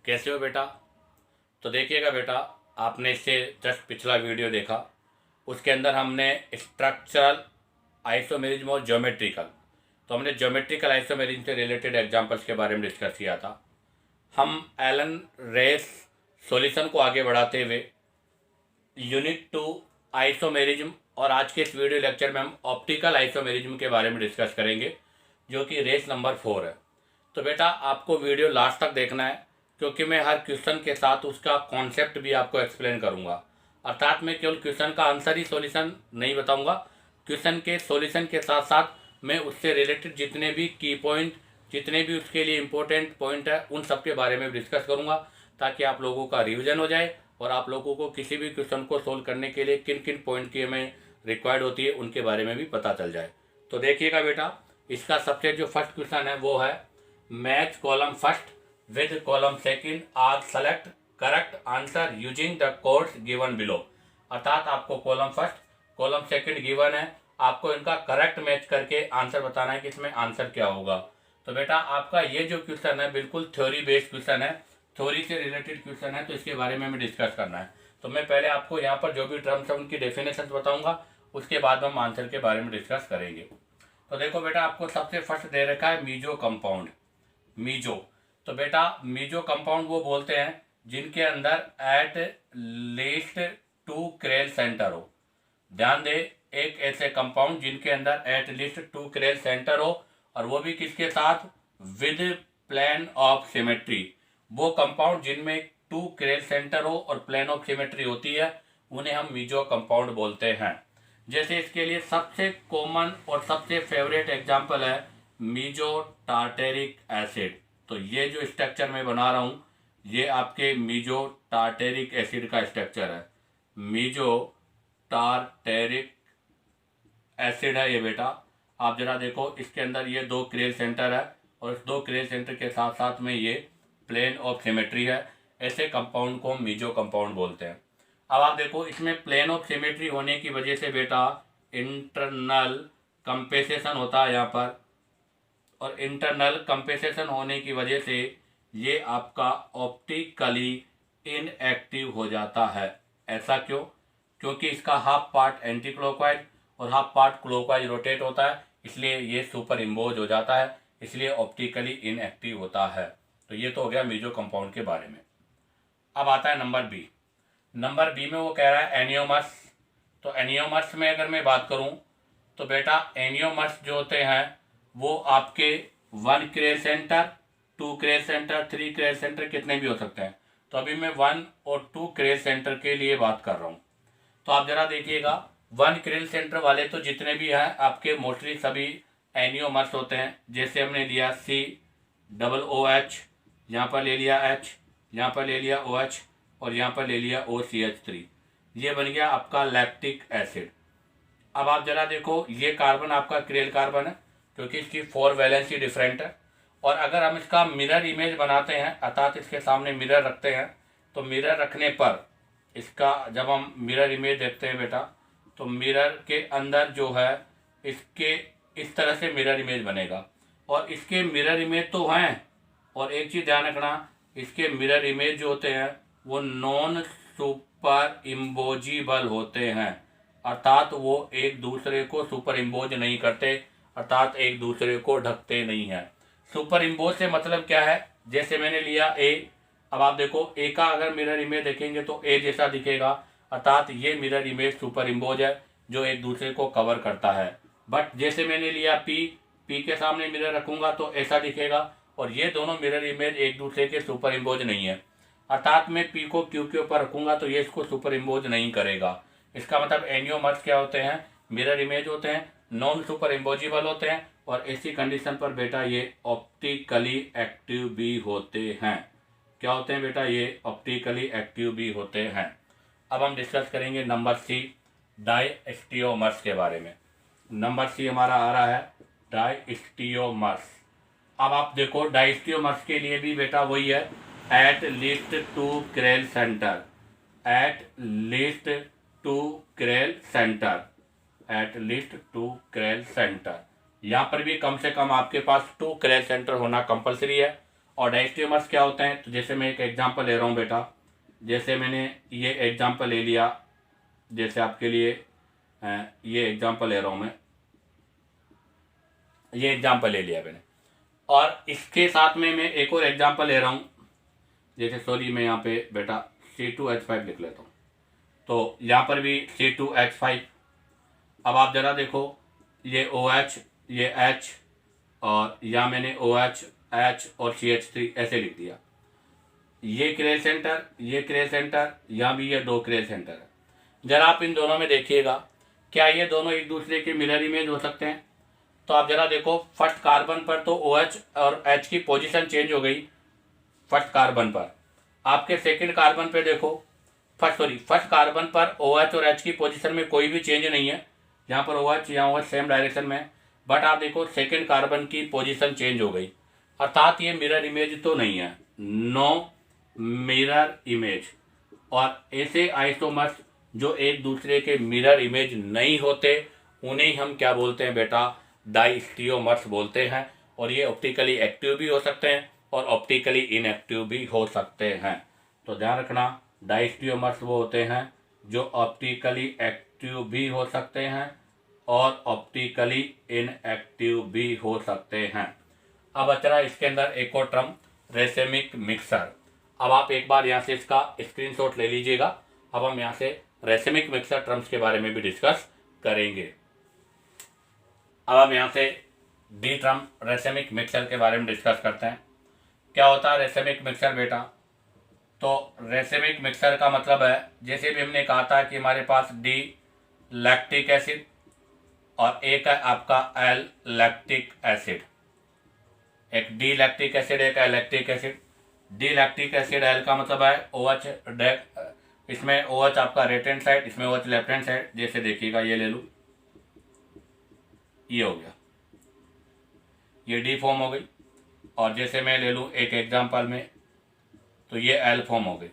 कैसे हो बेटा। तो देखिएगा बेटा, आपने इससे जस्ट पिछला वीडियो देखा, उसके अंदर हमने स्ट्रक्चरल आइसोमेरिज्म और ज्योमेट्रिकल, तो हमने ज्योमेट्रिकल आइसोमेरिज्म से रिलेटेड एग्जांपल्स के बारे में डिस्कस किया था। हम एलन रेस सॉल्यूशन को आगे बढ़ाते हुए यूनिट 2 आइसोमेरिज्म और आज के इस वीडियो लेक्चर में हम ऑप्टिकल आइसोमेरिज्म के बारे में डिस्कस करेंगे, जो कि रेस नंबर 4 है। तो बेटा आपको वीडियो लास्ट तक देखना है, क्योंकि मैं हर क्वेश्चन के साथ उसका कॉन्सेप्ट भी आपको एक्सप्लेन करूंगा। अर्थात मैं केवल क्वेश्चन का आंसर ही सॉल्यूशन नहीं बताऊंगा, क्वेश्चन के सॉल्यूशन के साथ साथ मैं उससे रिलेटेड जितने भी की पॉइंट, जितने भी उसके लिए इम्पोर्टेंट पॉइंट है, उन सब के बारे में डिस्कस करूंगा, ताकि आप लोगों का रिविजन हो जाए और आप लोगों को किसी भी क्वेश्चन को सोल्व करने के लिए किन किन पॉइंट की हमें रिक्वायर्ड होती है उनके बारे में भी पता चल जाए। तो देखिएगा बेटा, इसका सबसे जो फर्स्ट क्वेश्चन है वो है match column first with column second are select correct answer using the codes given below. अर्थात आपको column first column second given है, आपको इनका करेक्ट मैच करके आंसर बताना है कि इसमें आंसर क्या होगा। तो बेटा आपका ये जो क्वेश्चन है बिल्कुल थ्योरी बेस्ड क्वेश्चन है, थ्योरी से रिलेटेड क्वेश्चन है, तो इसके बारे में हमें डिस्कस करना है। तो मैं पहले आपको यहाँ पर जो भी टर्म्स है उनकी डेफिनेशन बताऊंगा, उसके बाद हम आंसर के बारे में डिस्कस करेंगे। तो देखो बेटा, आपको सबसे फर्स्ट दे रखा है मीजो कंपाउंड। मीजो, तो बेटा मीजो कंपाउंड वो बोलते हैं जिनके अंदर एट लीस्ट 2 क्रेल सेंटर हो। ध्यान दे, एक ऐसे कंपाउंड जिनके अंदर एट लीस्ट 2 क्रेल सेंटर हो, और वो भी किसके साथ, विद प्लेन ऑफ सिमेट्री। वो कंपाउंड जिनमें 2 क्रेल सेंटर हो और प्लेन ऑफ सिमेट्री होती है, उन्हें हम मीजो कंपाउंड बोलते हैं। जैसे इसके लिए सबसे कॉमन और सबसे फेवरेट एग्जाम्पल है मीजो टार्टेरिक एसिड। तो ये जो स्ट्रक्चर मैं बना रहा हूँ, ये आपके मीजो टार्टेरिक एसिड का स्ट्रक्चर है। मीजो टार्टेरिक एसिड है ये बेटा। आप जरा देखो, इसके अंदर ये 2 क्रेल सेंटर है, और इस 2 क्रेल सेंटर के साथ साथ में ये प्लेन ऑफ सिमेट्री है। ऐसे कंपाउंड को हम मीजो कंपाउंड बोलते हैं। अब आप देखो, इसमें प्लेन ऑफ सिमेट्री होने की वजह से बेटा इंटरनल कंपेसेशन होता है यहाँ पर, और इंटरनल कंपेसेशन होने की वजह से ये आपका ऑप्टिकली इनएक्टिव हो जाता है। ऐसा क्यों? क्योंकि इसका हाफ पार्ट एंटी क्लॉकवाइज और हाफ पार्ट क्लॉकवाइज रोटेट होता है, इसलिए ये सुपर इम्बोज हो जाता है, इसलिए ऑप्टिकली इनएक्टिव होता है। तो ये तो हो गया मीजो कंपाउंड के बारे में। अब आता है नंबर बी। नंबर बी में वो कह रहा है एनियोमर्स। तो एनियोमर्स में अगर मैं बात करूं, तो बेटा एनियोमर्स जो होते हैं वो आपके 1 curl centre, 2 curl centre, 3 curl centre, कितने भी हो सकते हैं। तो अभी मैं 1 और 2 क्रेल सेंटर के लिए बात कर रहा हूँ। तो आप जरा देखिएगा, 1 क्रेल सेंटर वाले तो जितने भी हैं आपके मोस्टली सभी एनियोमर्स होते हैं। जैसे हमने लिया COOH, यहाँ पर ले लिया H, यहाँ पर ले लिया OH, और यहाँ पर ले लिया OCH3। ये बन गया आपका लैक्टिक एसिड। अब आप जरा देखो, ये कार्बन आपका क्रेल कार्बन है, क्योंकि इसकी 4 वैलेंसी डिफरेंट है। और अगर हम इसका मिरर इमेज बनाते हैं, अर्थात इसके सामने मिरर रखते हैं, तो मिरर रखने पर इसका जब हम मिरर इमेज देखते हैं बेटा, तो मिरर के अंदर जो है इसके इस तरह से मिरर इमेज बनेगा। और इसके मिरर इमेज तो हैं, और एक चीज़ ध्यान रखना, इसके मिरर इमेज जो होते हैं वो नॉन सुपर इम्बोजिबल होते हैं। अर्थात वो एक दूसरे को सुपर इम्बोज नहीं करते, अर्थात एक दूसरे को ढकते नहीं हैं। सुपर इम्बोज से मतलब क्या है, जैसे मैंने लिया ए, अब आप देखो ए का अगर मिरर इमेज देखेंगे तो ए जैसा दिखेगा, अर्थात ये मिरर इमेज सुपर इम्बोज है जो एक दूसरे को कवर करता है। बट जैसे मैंने लिया पी, पी के सामने मिरर रखूंगा तो ऐसा दिखेगा, और ये दोनों मिरर इमेज एक दूसरे के सुपर इम्बोज नहीं है। अर्थात मैं पी को क्यू के ऊपर रखूंगा तो ये इसको सुपर इम्बोज नहीं करेगा। इसका मतलब एनियोमर्स क्या होते हैं, मिरर इमेज होते हैं, नॉन सुपर इम्बोजिबल होते हैं, और ऐसी कंडीशन पर बेटा ये ऑप्टिकली एक्टिव भी होते हैं। क्या होते हैं बेटा, ये ऑप्टिकली एक्टिव भी होते हैं। अब हम डिस्कस करेंगे नंबर सी, डायस्टियोमर्स के बारे में। नंबर सी हमारा आ रहा है डायस्टियोमर्स। अब आप देखो, डायस्टियोमर्स के लिए भी बेटा वही है, at least 2 curl centre, at least 2 curl centre, at least 2 curl centre. यहाँ पर भी कम से कम आपके पास 2 क्रेल सेंटर होना कंपलसरी है, और डायस्टियोमर्स क्या होते हैं, तो जैसे मैं एक एग्जांपल ले रहा हूँ बेटा, जैसे मैंने ये एग्जांपल ले लिया, जैसे आपके लिए ये एग्जांपल ले रहा हूँ मैं, ये एग्जांपल ले लिया मैंने, और इसके साथ में मैं एक और एग्जांपल ले रहा हूँ, जैसे सॉरी मैं यहाँ पे बेटा C2H5 लिख लेता हूँ, तो यहाँ पर भी C2H5। अब आप ज़रा देखो, ये OH, ये H, और यहाँ मैंने OH, H और CH3 ऐसे लिख दिया। ये क्रेल सेंटर, ये क्रेल सेंटर, यहाँ भी ये दो क्रेल सेंटर है। ज़रा आप इन दोनों में देखिएगा, क्या ये दोनों एक दूसरे के मिरर इमेज हो सकते हैं? तो आप ज़रा देखो, फर्स्ट कार्बन पर तो OH और H की पोजीशन चेंज हो गई फर्स्ट कार्बन पर। आपके सेकंड कार्बन पे देखो, फर्स्ट कार्बन पर OH और H की पोजीशन में कोई भी चेंज नहीं है, यहाँ पर OH यहाँ OH सेम डायरेक्शन में है, बट आप देखो सेकंड कार्बन की पोजीशन चेंज हो गई, अर्थात ये मिरर इमेज तो नहीं है, नो मिरर इमेज। और ऐसे आइसोमर्स जो एक दूसरे के मिरर इमेज नहीं होते उन्हें हम क्या बोलते हैं बेटा, डायस्टियोमर्स बोलते हैं। और ये ऑप्टिकली एक्टिव भी हो सकते हैं और ऑप्टिकली इनएक्टिव भी हो सकते हैं। तो ध्यान रखना, डायस्टियोमर्स वो होते हैं जो ऑप्टिकली एक्टिव भी हो सकते हैं और ऑप्टिकली इनएक्टिव भी हो सकते हैं। अब बचा इसके अंदर एक और टर्म, रेसेमिक मिक्सर। अब आप एक बार यहाँ से इसका स्क्रीनशॉट ले लीजिएगा। अब हम यहाँ से रेसेमिक मिक्सर टर्म्स के बारे में भी डिस्कस करेंगे। अब हम यहाँ से डी टर्म रेसेमिक मिक्सर के बारे में डिस्कस करते हैं। क्या होता है रेसेमिक मिक्सर बेटा? तो रेसेमिक मिक्सर का मतलब है, जैसे भी हमने कहा था कि हमारे पास डी लैक्टिक एसिड और एक है आपका एल लैक्टिक एसिड, एक डी लैक्टिक एसिड एक L lactic acid. D lactic acid L का मतलब है OH, इसमें OH आपका राइट हैंड साइड, इसमें OH लेफ्ट हैंड साइड। जैसे देखिएगा, ये ले लूँ, ये हो गया, ये डी फॉर्म हो गई। और जैसे मैं ले लूँ एक एग्जांपल में, तो ये एल फॉर्म हो गई।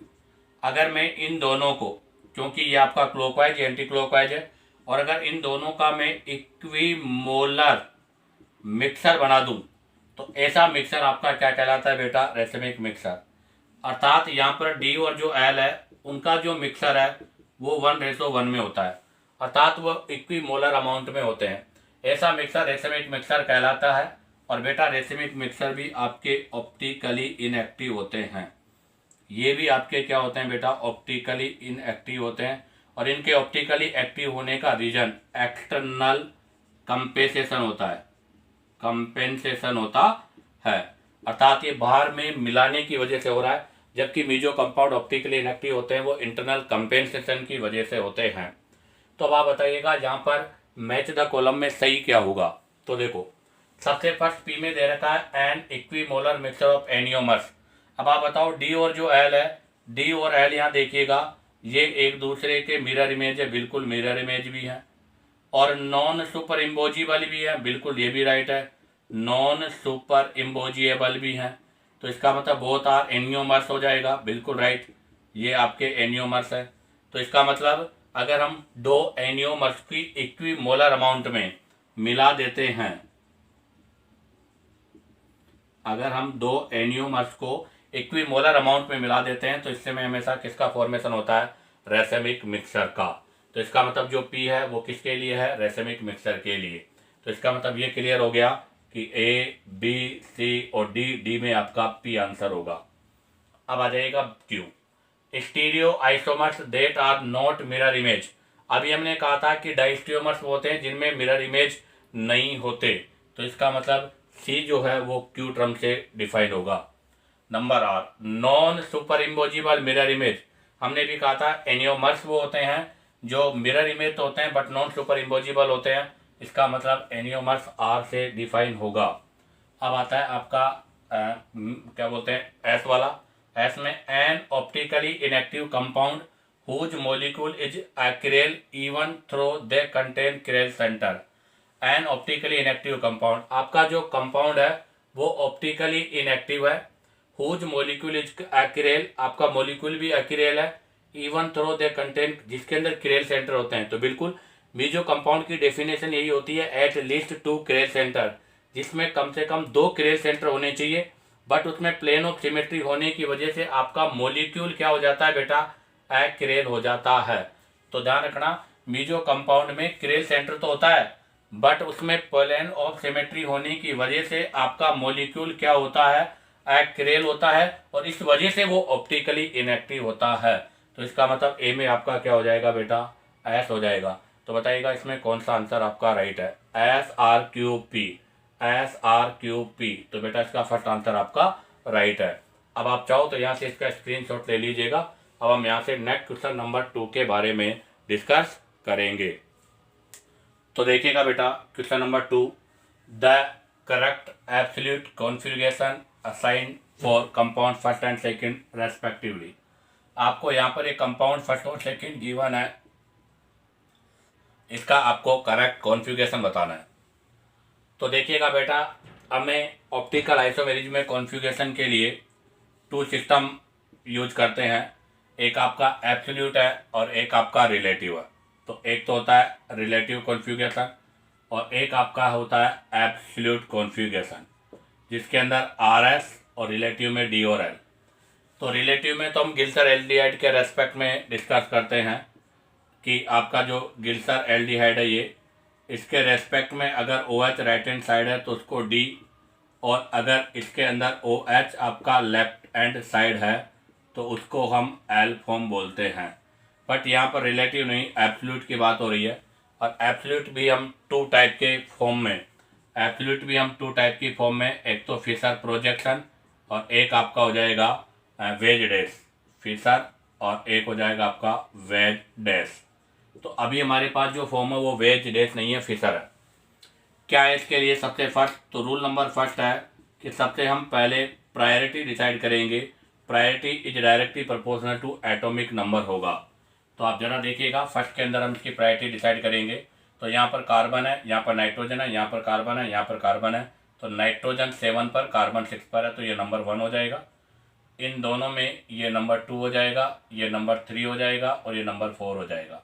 अगर मैं इन दोनों को, क्योंकि ये आपका क्लॉकवाइज एंटी क्लॉकवाइज है, और अगर इन दोनों का मैं इक्विमोलर मिक्सर बना दूं, तो ऐसा मिक्सर आपका क्या कहलाता है बेटा? Racemic mixer. अर्थात यहाँ पर डी और जो एल है उनका जो मिक्सर है वो 1:1 में होता है, अर्थात वो इक्विमोलर अमाउंट में होते हैं। ऐसा मिक्सर रेसेमिक मिक्सर कहलाता है। और बेटा रेसेमिक मिक्सर भी आपके ऑप्टिकली इनएक्टिव होते हैं। ये भी आपके क्या होते हैं बेटा? ऑप्टिकली इनएक्टिव होते हैं। और इनके ऑप्टिकली एक्टिव होने का रीजन एक्सटर्नल कंपेंसेशन होता है, कंपेंसेशन होता है, अर्थात ये बाहर में मिलाने की वजह से हो रहा है, जबकि मीजो कंपाउंड ऑप्टिकली इनएक्टिव होते हैं वो इंटरनल कंपेंसेशन की वजह से होते हैं। तो अब आप बताइएगा यहाँ पर मैच द कॉलम में सही क्या होगा? तो देखो, सबसे फर्स्ट पी में दे रखा है एन इक्विमोलर मिक्सचर ऑफ एनियोमर्स। अब आप बताओ डी और जो एल है, डी और एल यहाँ देखिएगा, ये एक दूसरे के मिरर इमेज है, बिल्कुल मिरर इमेज भी है, और नॉन सुपर इम्बोजिबल भी है, बिल्कुल ये भी राइट है, नॉन सुपर इम्बोजिएबल भी है। तो इसका मतलब बोथ आर एनियोमर्स हो जाएगा, बिल्कुल राइट, ये आपके एनियोमर्स है। तो इसका मतलब अगर हम दो एनियोमर्स की इक्विमोलर अमाउंट में मिला देते हैं, अगर हम दो एनियोमर्स को इक्विमोलर अमाउंट में मिला देते हैं, तो इससे में हमेशा किसका फॉर्मेशन होता है? रेसेमिक मिक्सर का। तो इसका मतलब जो पी है वो किसके लिए है? रेसेमिक मिक्सर के लिए। तो इसका मतलब ये क्लियर हो गया कि ए, बी, सी और डी, डी में आपका पी आंसर होगा। अब आ जाएगा Q, stereo isomers that are not mirror image. अभी हमने कहा था कि डायस्टियोमर्स होते हैं जिनमें मिरर इमेज नहीं होते, तो इसका मतलब सी जो है वो क्यू टर्म से डिफाइन होगा। Number R, non superimposable mirror image. हमने भी कहा था एनियोमर्स वो होते हैं जो मिरर इमेज तो होते हैं बट नॉन सुपर इम्बोजिबल होते हैं, इसका मतलब एनियोमर्स आर से डिफाइन होगा। अब आता है आपका क्या बोलते हैं, एस वाला। एस में an optically inactive compound whose molecule is achiral even though they contain chiral centre. An optically inactive compound, आपका जो कंपाउंड है वो ऑप्टिकली इनएक्टिव है, हुज मॉलिक्यूल इज एक्रेल, आपका मॉलिक्यूल भी एक्रेल है, इवन थ्रो दे कंटेन, जिसके अंदर क्रेल सेंटर होते हैं। तो बिल्कुल मीजो कंपाउंड की डेफिनेशन यही होती है, एट लीस्ट 2 क्रेल सेंटर, जिसमें कम से कम 2 क्रेल सेंटर होने चाहिए बट उसमें प्लेन ऑफ सिमेट्री होने की वजह से आपका मोलिक्यूल क्या हो जाता है बेटा, एक्रेल हो जाता है। तो ध्यान रखना, मीजो कंपाउंड में क्रेल सेंटर तो होता है, बट उसमें प्लेन ऑफ सिमेट्री होने की वजह से आपका मोलिक्यूल क्या होता है, एक्रेल होता है, और इस वजह से वो ऑप्टिकली इनएक्टिव होता है। तो इसका मतलब ए में आपका क्या हो जाएगा बेटा, एस हो जाएगा। तो बताइएगा इसमें कौन सा आंसर आपका राइट है, SRQP, SRQP। तो बेटा इसका फर्स्ट आंसर आपका राइट है। अब आप चाहो तो यहाँ से इसका स्क्रीनशॉट ले लीजिएगा। अब हम यहाँ से नेक्स्ट क्वेश्चन नंबर 2 के बारे में डिस्कस करेंगे। तो देखिएगा बेटा question number 2, the correct absolute configuration assign for compound first and second respectively. आपको यहाँ पर एक कंपाउंड फर्स्ट और सेकंड गिवन है, इसका आपको करेक्ट कॉन्फ़िगरेशन बताना है। तो देखिएगा बेटा, हमें ऑप्टिकल आइसोमेरिज्म में कॉन्फ़िगरेशन के लिए 2 सिस्टम यूज करते हैं। एक आपका एब्सोल्यूट है और एक आपका रिलेटिव है। तो एक तो होता है रिलेटिव कॉन्फ़िगरेशन और एक आपका होता है एब्सोल्यूट कॉन्फ़िगरेशन, जिसके अंदर RS और रिलेटिव में D और L। तो रिलेटिव में तो हम गिल्सर एल्डिहाइड के रेस्पेक्ट में डिस्कस करते हैं कि आपका जो गिल्सर एल्डिहाइड है ये, इसके रेस्पेक्ट में अगर OH राइट हैंड साइड है तो उसको D, और अगर इसके अंदर OH आपका लेफ्ट हैंड साइड है तो उसको हम L फॉर्म बोलते हैं। बट यहाँ पर रिलेटिव नहीं, एब्सोल्यूट की बात हो रही है। और एब्सोल्यूट भी हम 2 टाइप के फॉर्म में, एब्सोल्यूट भी हम 2 टाइप की फॉर्म में, एक तो फिशर प्रोजेक्शन और एक आपका हो जाएगा वेज डैश, फिशर और एक हो जाएगा आपका वेज डैश। तो अभी हमारे पास जो फॉर्म है वो वेज डैश नहीं है, फिशर है। क्या है इसके लिए सबसे फर्स्ट, तो रूल नंबर फर्स्ट है कि सबसे हम पहले प्रायोरिटी डिसाइड करेंगे। Priority is directly proportional to atomic number होगा। तो आप जरा देखिएगा, फर्स्ट के अंदर हम इसकी प्रायोरिटी डिसाइड करेंगे। तो यहाँ पर कार्बन है, यहाँ पर नाइट्रोजन है, यहाँ पर कार्बन है, यहाँ पर कार्बन है। तो नाइट्रोजन 7 पर, कार्बन 6 पर है, तो ये नंबर 1 हो जाएगा। इन दोनों में ये नंबर 2 हो जाएगा, ये नंबर 3 हो जाएगा और ये नंबर 4 हो जाएगा।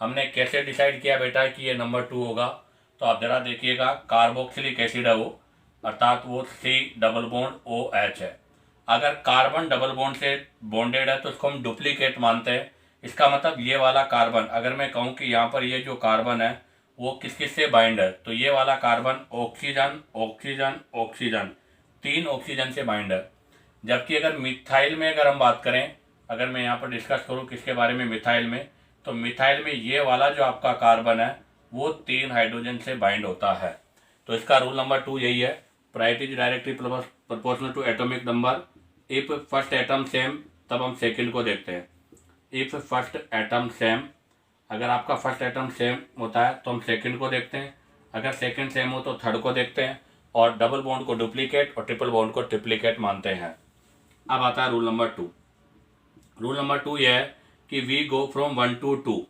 हमने कैसे डिसाइड किया बेटा कि ये नंबर 2 होगा, तो आप ज़रा देखिएगा, कार्बोक्सिलिक एसिड है वो, अर्थात वो C डबल बॉन्ड OH है। अगर कार्बन डबल बॉन्ड से बॉन्डेड है तो उसको हम डुप्लीकेट मानते हैं। इसका मतलब ये वाला कार्बन, अगर मैं कहूँ कि यहाँ पर ये जो कार्बन है वो किस किस से बाइंड है, तो ये वाला carbon oxygen oxygen oxygen 3 oxygen से बाइंड है। जबकि अगर मिथाइल में अगर हम बात करें, अगर मैं यहाँ पर डिस्कस करूँ किसके बारे में, मिथाइल में, तो मिथाइल में ये वाला जो आपका कार्बन है वो 3 हाइड्रोजन से बाइंड होता है। तो इसका रूल नंबर 2 यही है, priority is directly proportional to atomic number. If first atom same, तब हम सेकंड को देखते हैं। इफ फर्स्ट एटम सेम, अगर आपका फर्स्ट एटम सेम होता है तो हम सेकंड को देखते हैं। अगर सेकंड सेम हो तो थर्ड को देखते हैं, और डबल बॉन्ड को डुप्लीकेट और ट्रिपल बॉन्ड को ट्रिप्लीकेट मानते हैं। अब आता है रूल नंबर 2। रूल नंबर 2 यह है कि वी गो फ्रॉम 1 to 2,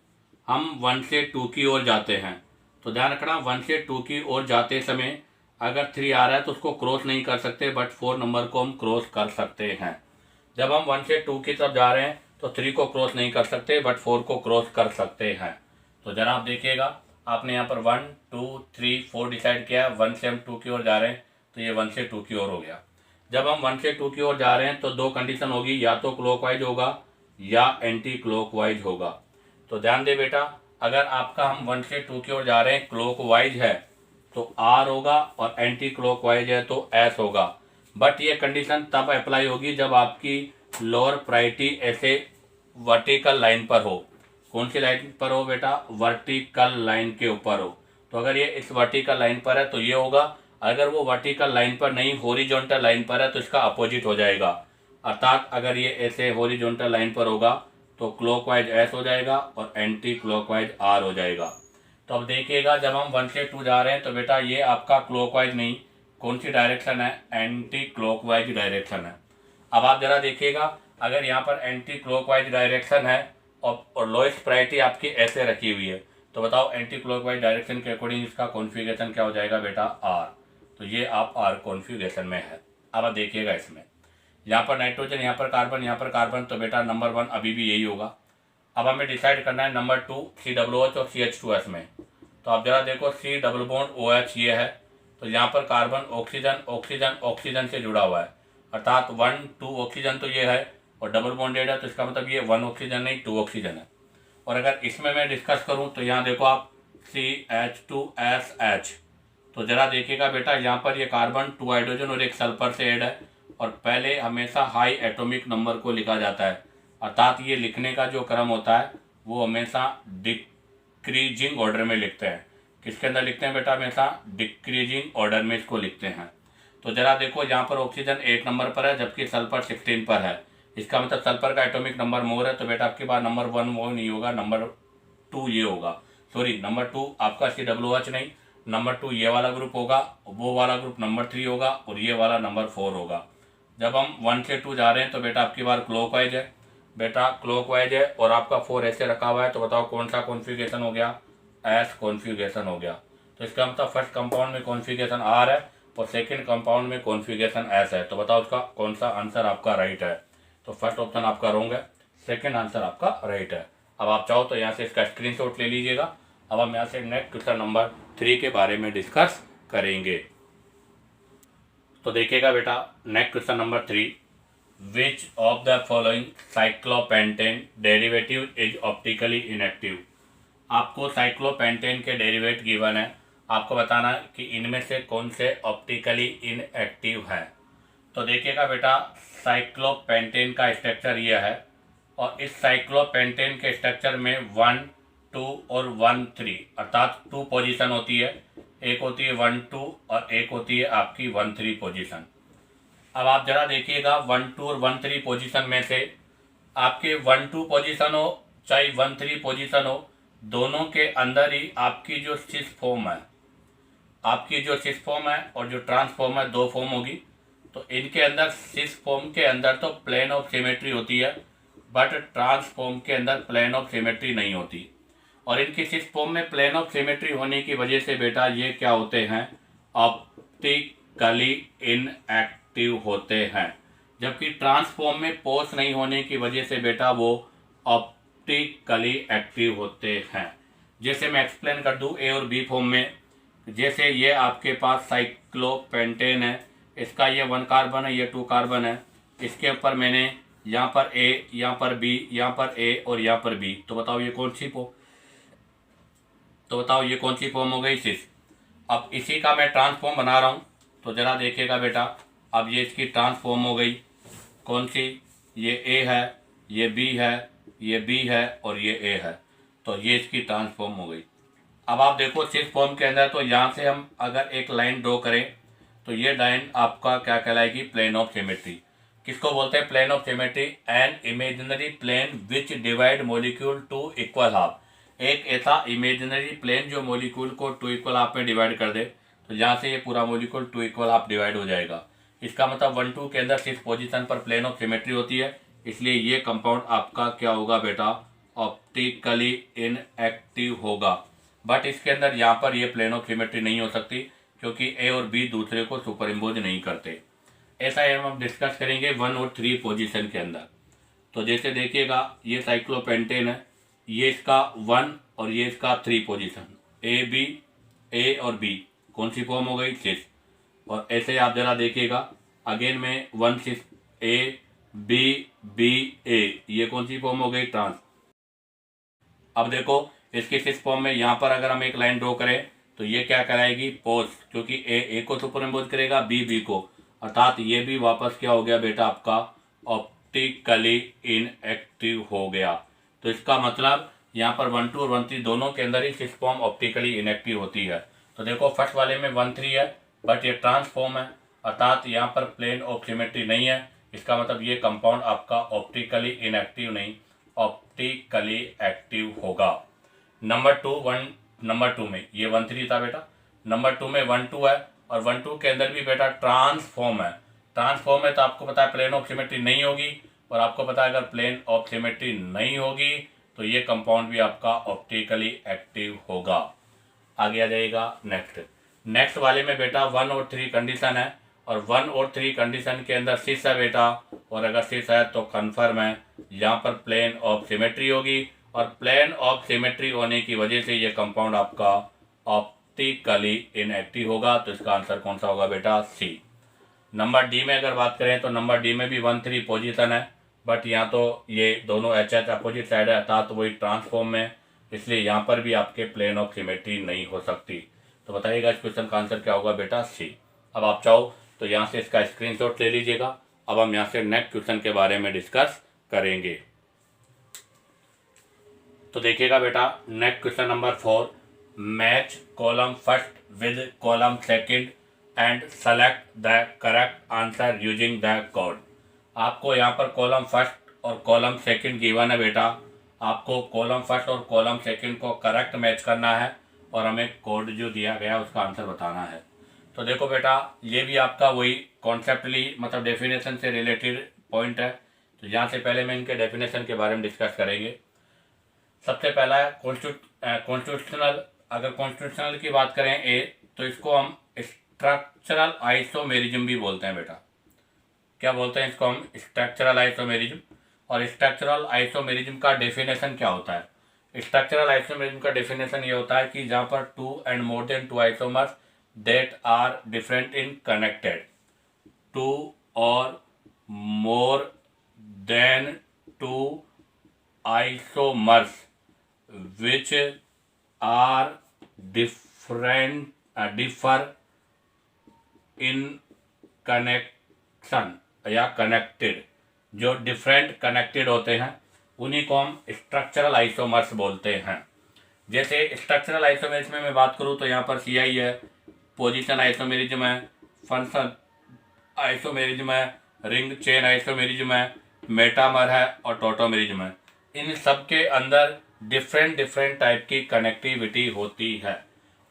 हम 1 से 2 की ओर जाते हैं। तो ध्यान रखना, 1 से 2 की ओर जाते समय अगर 3 आ रहा है तो उसको क्रॉस नहीं कर सकते, बट 4 नंबर को हम क्रॉस कर सकते हैं। जब हम 1 से 2 की तरफ जा रहे हैं तो 3 को क्रॉस नहीं कर सकते, बट 4 को क्रॉस कर सकते हैं। तो जरा आप देखिएगा, आपने यहाँ पर 1 2 3 4 डिसाइड किया, 1 से हम 2 की ओर जा रहे हैं तो ये 1 से 2 की ओर हो गया। जब हम 1 से 2 की ओर जा रहे हैं तो 2 कंडीशन होगी, या तो क्लॉकवाइज होगा या एंटी क्लॉकवाइज होगा। तो ध्यान दे बेटा, अगर आपका हम 1 से 2 की ओर जा रहे हैं, क्लॉकवाइज है तो R होगा और एंटी क्लॉकवाइज है तो S होगा। बट ये कंडीशन तब अप्लाई होगी जब आपकी लोअर प्रायोरिटी ऐसे वर्टिकल लाइन पर हो। कौन सी लाइन पर हो बेटा, वर्टिकल लाइन के ऊपर हो। तो अगर ये इस वर्टिकल लाइन पर है तो ये होगा, अगर वो वर्टिकल लाइन पर नहीं, हॉरिजॉन्टल लाइन पर है तो इसका अपोजिट हो जाएगा। अर्थात अगर ये ऐसे हॉरिजॉन्टल लाइन पर होगा तो क्लॉकवाइज S हो जाएगा और एंटी क्लॉकवाइज R हो जाएगा। तो अब देखिएगा, जब हम 1 से 2 जा रहे हैं तो बेटा ये आपका क्लॉकवाइज नहीं, कौन सी डायरेक्शन है, एंटी क्लॉकवाइज डायरेक्शन है। अब आप जरा देखिएगा, अगर यहाँ पर एंटी क्लॉकवाइज डायरेक्शन है और लोएस्ट प्रायोरिटी आपकी ऐसे रखी हुई है, तो बताओ एंटी क्लॉकवाइज डायरेक्शन के अकॉर्डिंग इसका कॉन्फ़िगरेशन क्या हो जाएगा बेटा, R। तो ये आप R कॉन्फ़िगरेशन में है। अब आप देखिएगा, इसमें यहाँ पर नाइट्रोजन, यहाँ पर कार्बन, यहाँ पर कार्बन, तो बेटा नंबर 1 अभी भी यही होगा। अब हमें डिसाइड करना है नंबर 2 COOH और CH2S में। तो आप जरा देखो, C डबल बॉन्ड OH ये है, तो यहाँ पर कार्बन ऑक्सीजन ऑक्सीजन ऑक्सीजन से जुड़ा हुआ है, अर्थात 1 2 ऑक्सीजन तो ये है और डबल बॉन्डेड है, तो इसका मतलब ये 1 ऑक्सीजन नहीं 2 ऑक्सीजन है। और अगर इसमें मैं डिस्कस करूं तो यहाँ देखो आप CH2SH, तो ज़रा देखिएगा बेटा, यहाँ पर ये कार्बन 2 हाइड्रोजन और एक सल्फर से ऐड है और पहले हमेशा हाई एटॉमिक नंबर को लिखा जाता है, अर्थात ये लिखने का जो क्रम होता है वो हमेशा डिक्रीजिंग ऑर्डर में लिखते हैं। किसके अंदर लिखते हैं बेटा? हमेशा डिक्रीजिंग ऑर्डर में इसको लिखते हैं। तो ज़रा देखो यहाँ पर ऑक्सीजन 8 नंबर पर है जबकि सल्फर 16 पर है, इसका मतलब सल्फर का एटॉमिक नंबर मोर है, तो बेटा आपके पास नंबर 1 वो नहीं होगा, नंबर 2 ये होगा, सॉरी नंबर 2 आपका COOH नहीं, नंबर 2 ये वाला ग्रुप होगा, वो वाला ग्रुप नंबर 3 होगा और ये वाला नंबर 4 होगा। जब हम 1 से 2 जा रहे हैं तो बेटा आपकी बार क्लॉकवाइज है, बेटा क्लॉकवाइज है और आपका 4 ऐसे रखा हुआ है, तो बताओ कौन सा कॉन्फ़िगरेशन हो गया? S कॉन्फ़िगरेशन हो गया। तो इसका मतलब फर्स्ट कंपाउंड में कॉन्फ़िगरेशन R है और सेकंड कंपाउंड में कॉन्फ़िगरेशन S है, तो बताओ उसका कौन सा आंसर आपका राइट है? तो फर्स्ट ऑप्शन आपका रॉन्ग है, सेकंड आंसर आपका राइट है। अब आप चाहो तो यहाँ से इसका स्क्रीनशॉट ले लीजिएगा। अब हम यहाँ से नेक्स्ट क्वेश्चन नंबर 3 के बारे में डिस्कस करेंगे। तो देखिएगा बेटा, next question number 3, which of the following cyclopentane derivative is optically inactive. आपको साइक्लोपेंटेन के डेरिवेट गिवन है, आपको बताना कि इनमें से कौन से ऑप्टिकली इनएक्टिव है। तो देखिएगा बेटा, साइक्लोपेंटेन का स्ट्रक्चर ये है और इस साइक्लोपेंटेन के स्ट्रक्चर में 1 2 और 1 3 अर्थात 2 पोजीशन होती है, एक होती है 1 2 और एक होती है आपकी 1 3 पोजीशन। अब आप जरा देखिएगा 1 2 और 1 3 पोजीशन में से आपके 1 2 पोजीशन हो चाहे 1 3 पोजीशन हो, दोनों के अंदर ही आपकी जो सिस फॉर्म है, आपकी जो सिस फॉर्म है और जो ट्रांसफॉर्म है, 2 फॉर्म होगी। तो इनके अंदर सिस फॉर्म के अंदर तो प्लेन ऑफ सिमेट्री होती है, बट ट्रांसफॉर्म के अंदर प्लेन ऑफ सिमेट्री नहीं होती। और इनकी सिस फॉर्म में प्लेन ऑफ सिमेट्री होने की वजह से बेटा ये क्या होते हैं? ऑप्टिकली इनएक्टिव होते हैं। जबकि ट्रांसफॉर्म में पोस नहीं होने की वजह से बेटा वो ऑप्टिकली एक्टिव होते हैं। जैसे मैं एक्सप्लेन कर दूं ए और बी फॉर्म में, जैसे ये आपके पास साइक्लोपेंटेन है, इसका ये 1 कार्बन है, ये 2 कार्बन है, इसके ऊपर मैंने यहाँ पर ए, यहाँ पर बी, यहाँ पर ए और यहाँ पर बी, तो बताओ ये कौन सी फॉर्म हो गई? सिस। अब इसी का मैं ट्रांसफॉर्म बना रहा हूँ, तो ज़रा देखिएगा बेटा, अब ये इसकी ट्रांसफॉर्म हो गई, कौन सी? ये ए है, ये बी है, ये बी है और ये ए है, तो ये इसकी ट्रांसफॉर्म हो गई। अब आप देखो सिस फॉर्म के अंदर, तो यहाँ से हम अगर एक लाइन ड्रॉ करें तो ये लाइन आपका क्या कहलाएगी? Plane of symmetry. किसको बोलते हैं plane of symmetry? An imaginary plane which divide molecule to equal half. एक ऐसा इमेजिनरी प्लेन जो मॉलिक्यूल को 2 इक्वल हाफ में डिवाइड कर दे, तो यहाँ से ये पूरा मॉलिक्यूल 2 इक्वल हाफ डिवाइड हो जाएगा। इसका मतलब 1 2 के अंदर 6 पोजीशन पर प्लेन ऑफ सिमेट्री होती है, इसलिए ये कंपाउंड आपका क्या होगा बेटा? ऑप्टिकली इनएक्टिव होगा। बट इसके अंदर यहाँ पर ये प्लेन ऑफ सिमेट्री नहीं हो सकती क्योंकि ए और बी दूसरे को सुपर इम्पोज नहीं करते। ऐसा हम डिस्कस करेंगे 1 और 3 पोजीशन के अंदर। तो जैसे देखिएगा, ये साइक्लोपेंटेन है, ये इसका 1 और ये इसका 3 पोजीशन, ए और बी कौन सी फॉर्म हो गई? सिस। और ऐसे आप जरा देखिएगा, अगेन में 1 6 ए बी ए, ये कौन सी फॉर्म हो गई? ट्रांस। अब देखो इसकी सिस फॉर्म में यहाँ पर अगर हम एक लाइन ड्रॉ करें तो ये क्या कराएगी? पोज, क्योंकि ए को सुपरइम्पोज करेगा, बी को, अर्थात ये भी वापस क्या हो गया बेटा? आपका ऑप्टिकली इनएक्टिव हो गया। तो इसका मतलब यहाँ पर 1 2 और 1 3 दोनों के अंदर ही सिस फॉर्म ऑप्टिकली इनएक्टिव होती है। तो देखो फर्स्ट वाले में 1 3 है बट ये ट्रांसफॉर्म है, अर्थात यहाँ पर प्लेन ऑफ सिमेट्री नहीं है। इसका मतलब ये कंपाउंड आपका ऑप्टिकली इनएक्टिव नहीं, ऑप्टिकली एक्टिव होगा। नंबर 2 में ये 1 3 था बेटा, नंबर 2 में 1 2 है और 1 2 के अंदर भी बेटा ट्रांसफॉर्म है। ट्रांसफॉर्म है तो आपको पता है प्लेन ऑफ सिमेट्री नहीं होगी, और आपको पता है अगर प्लेन ऑफ सिमेट्री नहीं होगी तो ये कंपाउंड भी आपका ऑप्टिकली एक्टिव होगा। आगे आ जाएगा नेक्स्ट वाले में बेटा 1 और 3 कंडीशन है, और 1 और 3 कंडीशन के अंदर सिस है बेटा, और अगर सिस है तो कन्फर्म है यहाँ पर प्लेन ऑफ सिमेट्री होगी, और प्लेन ऑफ सिमेट्री होने की वजह से ये कंपाउंड आपका ऑप्टिकली इनएक्टिव होगा। तो इसका आंसर कौन सा होगा बेटा? सी। नंबर डी में अगर बात करें तो नंबर डी में भी 1,3 पोजीशन है, बट यहाँ तो ये दोनों एच एच अपोजिट साइड है, अर्थात वही ट्रांसफॉर्म में, इसलिए यहाँ पर भी आपके प्लेन ऑफ सिमेट्री नहीं हो सकती। तो बताइएगा इस क्वेश्चन का आंसर क्या होगा बेटा? सी। अब आप चाहो तो यहाँ से इसका स्क्रीनशॉट ले लीजिएगा। अब हम यहाँ से नेक्स्ट क्वेश्चन के बारे में डिस्कस करेंगे। तो देखिएगा बेटा, next question number 4, match column first with column second and select the correct answer using the code. आपको यहाँ पर कॉलम फर्स्ट और कॉलम सेकंड गिवन है बेटा, आपको कॉलम फर्स्ट और कॉलम सेकंड को करेक्ट मैच करना है और हमें कोड जो दिया गया उसका आंसर बताना है। तो देखो बेटा, ये भी आपका वही कॉन्सेप्टली मतलब डेफिनेशन से रिलेटेड पॉइंट है। तो यहाँ से पहले मैं इनके डेफिनेशन के बारे में डिस्कस करेंगे। सबसे पहला है कॉन्स्टिट्यूशनल। अगर कॉन्स्टिट्यूशनल की बात करें ए, तो इसको हम स्ट्रक्चरल आइसोमेरिज्म भी बोलते हैं बेटा। क्या बोलते हैं इसको? हम स्ट्रक्चरल आइसोमेरिज्म। और स्ट्रक्चरल आइसोमेरिज्म का डेफिनेशन क्या होता है? स्ट्रक्चरल आइसोमेरिज्म का डेफिनेशन ये होता है कि जहाँ पर 2 and more than 2 isomers that are different in connected, 2 or more than 2 isomers which are differ in connection या कनेक्टेड, जो डिफरेंट कनेक्टेड होते हैं उन्हीं को हम स्ट्रक्चरल आइसोमर्स बोलते हैं। जैसे स्ट्रक्चरल आइसोमर्स में मैं बात करूँ तो यहाँ पर सी आई है, पोजीशन आइसोमेरिज्म है, फंक्शन आइसोमेरिज्म है, रिंग चेन आइसोमेरिज्म है, मेटामर है और टोटोमेरिज्म है। इन सब के अंदर डिफरेंट टाइप की कनेक्टिविटी होती है।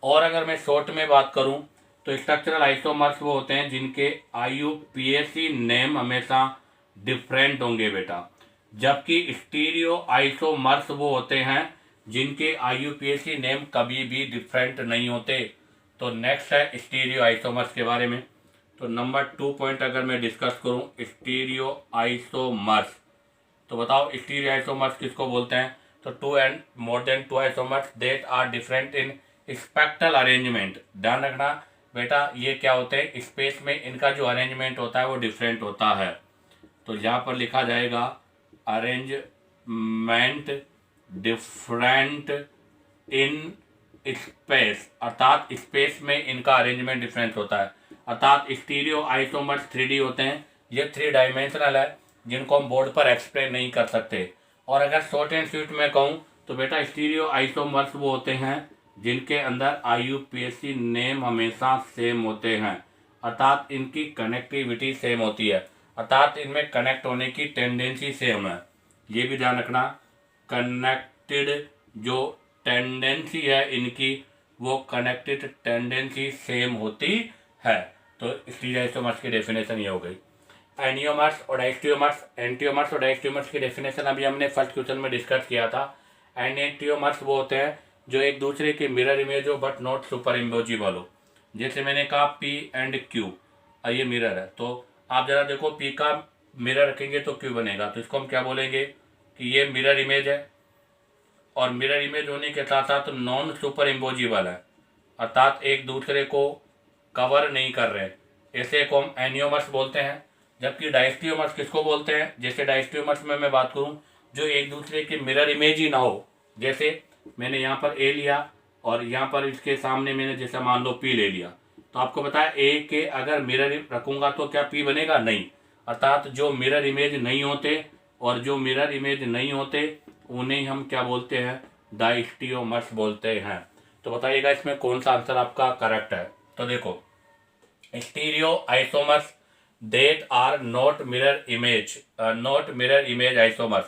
और अगर मैं शॉर्ट में बात करूं तो स्ट्रक्चरल आइसोमर्स वो होते हैं जिनके IUPAC नेम हमेशा डिफरेंट होंगे बेटा, जबकि स्टीरियो आइसोमर्स वो होते हैं जिनके IUPAC नेम कभी भी डिफरेंट नहीं होते। तो नेक्स्ट है स्टीरियो आइसोमर्स के बारे में। तो नंबर 2 पॉइंट अगर मैं डिस्कस करूं स्टीरियो आइसोमर्स, तो बताओ स्टीरियो आइसोमर्स किसको बोलते हैं? तो 2 and more than 2 isomers that are different in spectral arrangement. ध्यान रखना बेटा, ये क्या होते हैं? स्पेस में इनका जो अरेंजमेंट होता है वो डिफरेंट होता है। तो यहाँ पर लिखा जाएगा अरेंजमेंट डिफरेंट इन स्पेस, अर्थात स्पेस में इनका अरेंजमेंट डिफरेंट होता है। अर्थात स्टीरियो आइसोमर्स 3D होते हैं, ये 3 डायमेंशनल है जिनको हम बोर्ड पर एक्सप्लेन नहीं कर सकते। और अगर शॉर्ट एंड स्वीट में कहूँ तो बेटा स्टीरियो आइसोमर्स वो होते हैं जिनके अंदर IUPAC नेम हमेशा सेम होते हैं, अर्थात इनकी कनेक्टिविटी सेम होती है, अर्थात इनमें कनेक्ट होने की टेंडेंसी सेम है। ये भी ध्यान रखना, कनेक्टेड जो टेंडेंसी है इनकी वो कनेक्टेड टेंडेंसी सेम होती है। तो स्टीरियो आइसोमर्स की डेफिनेशन ये हो गई। एनियोमर्स और डायस्टियोमर्स, एंटियोमर्स और डायस्टियोमर्स की डेफिनेशन अभी हमने फर्स्ट क्वेश्चन में डिस्कस किया था। एंटियोमर्स वो होते हैं जो एक दूसरे के मिरर इमेज हो बट नॉट सुपर इम्पोजिबल हो। जैसे मैंने कहा P and Q, ये मिरर है, तो आप जरा देखो P का मिरर रखेंगे तो Q बनेगा, तो इसको हम क्या बोलेंगे कि ये मिरर इमेज है। और मिरर इमेज होने के साथ साथ नॉन सुपर इम्पोजिबल है, अर्थात एक दूसरे को कवर नहीं कर रहे, ऐसे को हम एनियोमर्स बोलते हैं। जबकि डायस्टियोमर्स किसको बोलते हैं? जैसे डायस्टियोमर्स में मैं बात करूं जो एक दूसरे के मिरर इमेज ही ना हो, जैसे मैंने यहाँ पर A लिया और यहाँ पर इसके सामने मैंने जैसे मान लो P ले लिया, तो आपको पता है A के अगर मिरर रखूंगा तो क्या P बनेगा? नहीं। अर्थात जो मिरर इमेज नहीं होते, और जो मिरर इमेज नहीं होते उन्हें हम क्या बोलते हैं? डायस्टियोमर्स बोलते हैं। तो बताइएगा इसमें कौन सा आंसर आपका करेक्ट है? तो देखो stereo isomers that are not mirror image isomers,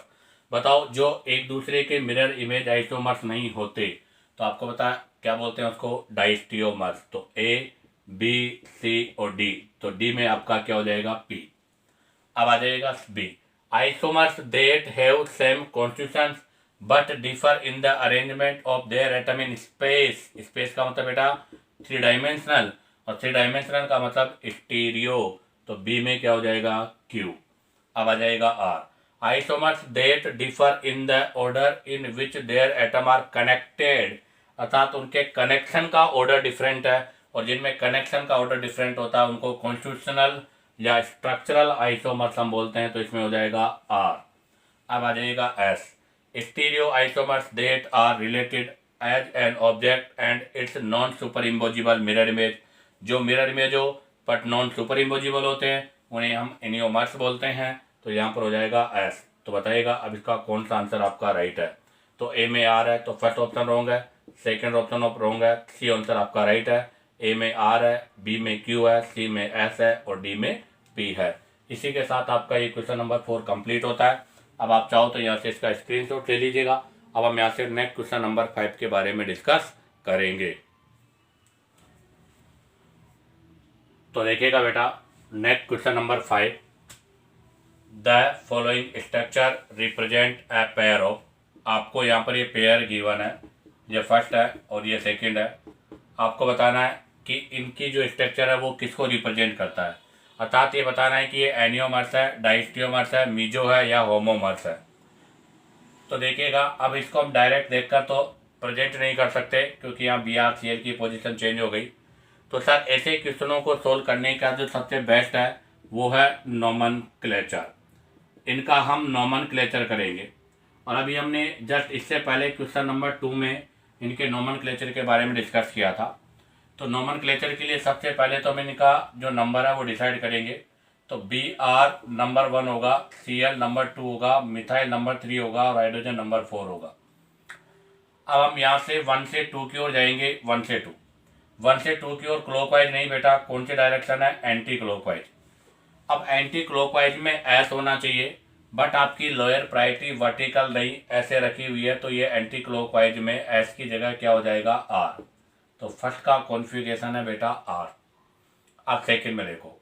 बताओ जो एक दूसरे के मिरर इमेज आइसोमर्स नहीं होते, तो आपको पता है क्या बोलते हैं उसको? डायस्टियोमर्स। तो A, B, C और D, तो D में आपका क्या हो जाएगा? P। अब आ जाएगा B, isomers that have same constitutions but differ in the arrangement of their atom in space। Space का मतलब बेटा 3 डायमेंशनल, और 3 डायमेंशनल का मतलब स्टीरियो, तो B में क्या हो जाएगा? Q। अब आ जाएगा R, isomers that differ in the order in which their atom are connected, अर्थात उनके कनेक्शन का ऑर्डर डिफरेंट है, और जिनमें कनेक्शन का ऑर्डर डिफरेंट होता है उनको कॉन्स्टिट्यूशनल या स्ट्रक्चरल आइसोमर्स हम बोलते हैं, तो इसमें हो जाएगा आर। अब आ जाएगा S, stereo isomers that are related as an object and its non superimposable mirror image. जो मिरर इमेज हो बट नॉन सुपर इम्पोजिबल होते हैं उन्हें हम एनियोमर्स बोलते हैं। तो यहाँ पर हो जाएगा एस। तो बताइएगा अब इसका कौन सा आंसर आपका राइट है। तो ए में आर है, तो फर्स्ट ऑप्शन रॉन्ग है, सेकंड ऑप्शन रॉन्ग है, सी आंसर आपका राइट है। ए में आर है, बी में क्यू है, सी में एस है और डी में पी है। इसी के साथ आपका ये क्वेश्चन नंबर 4 कंप्लीट होता है। अब आप चाहो तो यहाँ से इसका स्क्रीनशॉट ले लीजिएगा। अब हम यहाँ से नेक्स्ट क्वेश्चन नंबर 5 के बारे में डिस्कस करेंगे। तो देखिएगा बेटा, next question number 5, the following structure represent a pair of. आपको यहाँ पर ये पेयर गिवन है, ये फर्स्ट है और ये सेकंड है। आपको बताना है कि इनकी जो स्ट्रक्चर है वो किसको रिप्रेजेंट करता है, अर्थात ये बताना है कि ये एनियोमर्स है, डाइस्टियोमर्स है, मीजो है या होमोमर्स है। तो देखिएगा, अब इसको हम डायरेक्ट देखकर तो प्रेजेंट नहीं कर सकते क्योंकि यहाँ बी आर सी एल की पोजीशन चेंज हो गई। तो सर ऐसे क्वेश्चनों को सोल्व करने का जो सबसे बेस्ट है वो है नोमेनक्लेचर। इनका हम नोमेनक्लेचर करेंगे। और अभी हमने जस्ट इससे पहले क्वेश्चन नंबर 2 में इनके नोमेनक्लेचर के बारे में डिस्कस किया था। तो नोमेनक्लेचर के लिए सबसे पहले तो हम इनका जो नंबर है वो डिसाइड करेंगे। तो बी आर नंबर 1 होगा, सी एल नंबर 2 होगा, मिथाइल नंबर 3 होगा और हाइड्रोजन नंबर 4 होगा। अब हम यहाँ से 1 से 2 की ओर जाएंगे। 1 से 2 की ओर क्लॉकवाइज नहीं बेटा, कौन सी डायरेक्शन है, एंटी क्लॉकवाइज। अब एंटी क्लॉकवाइज में एस होना चाहिए, बट आपकी लोअर प्रायोरिटी वर्टिकल नहीं ऐसे रखी हुई है, तो ये एंटी क्लॉकवाइज में एस की जगह क्या हो जाएगा, आर। तो फर्स्ट का कॉन्फ़िगरेशन है बेटा आर। अब सेकंड में देखो,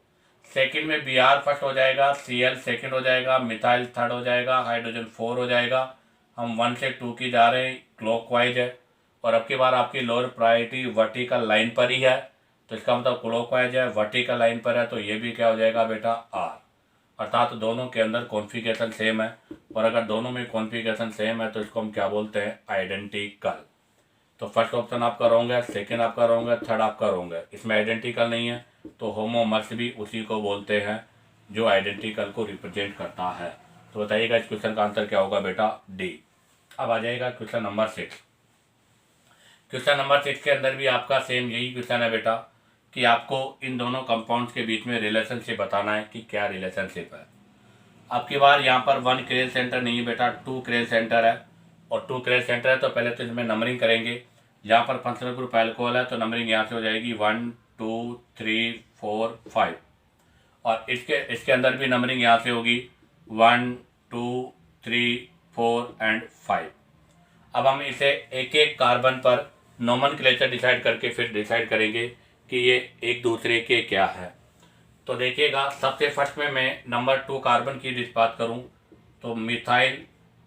सेकंड में बी आर फर्स्ट हो जाएगा, सी एल सेकेंड हो जाएगा, मिथाइल थर्ड हो जाएगा, हाइड्रोजन 4 हो जाएगा। हम 1 से 2 की जा रहे हैं, क्लॉकवाइज है और अब की बार आपकी लोअर प्रायोरिटी वर्टिकल लाइन पर ही है, तो इसका मतलब क्लॉकवाइज है, वर्टिकल लाइन पर है, तो ये भी क्या हो जाएगा बेटा आर। अर्थात दोनों के अंदर कॉन्फ़िगरेशन सेम है, और अगर दोनों में कॉन्फ़िगरेशन सेम है तो इसको हम क्या बोलते हैं, आइडेंटिकल। तो फर्स्ट ऑप्शन आपका रॉन्ग है, सेकंड आपका रॉन्ग है, थर्ड आपका रॉन्ग है। इसमें आइडेंटिकल नहीं है, तो होमोमर्स भी उसी को बोलते हैं जो आइडेंटिकल को रिप्रेजेंट करता है। तो बताइएगा इस क्वेश्चन का आंसर क्या होगा बेटा, डी। अब आ जाएगा क्वेश्चन नंबर 6। क्वेश्चन नंबर 6 के अंदर भी आपका सेम यही क्वेश्चन है बेटा कि आपको इन दोनों कंपाउंड्स के बीच में रिलेशनशिप बताना है कि क्या रिलेशनशिप है। अब की बार यहाँ पर 1 क्रेल सेंटर नहीं है बेटा, 2 क्रेल सेंटर है, और 2 क्रेल सेंटर है तो पहले तो इसमें नंबरिंग करेंगे। यहाँ पर फंक्शनल ग्रुप अल्कोहल है तो नंबरिंग यहाँ से हो जाएगी 1 2 3 4 5, और इसके अंदर भी नंबरिंग यहाँ से होगी 1 2 3 4 एंड 5। अब हम इसे एक एक कार्बन पर नोमेनक्लेचर डिसाइड करके फिर डिसाइड करेंगे कि ये एक दूसरे के क्या है। तो देखिएगा, सबसे फर्स्ट में मैं नंबर 2 कार्बन की बात करूं तो मिथाइल,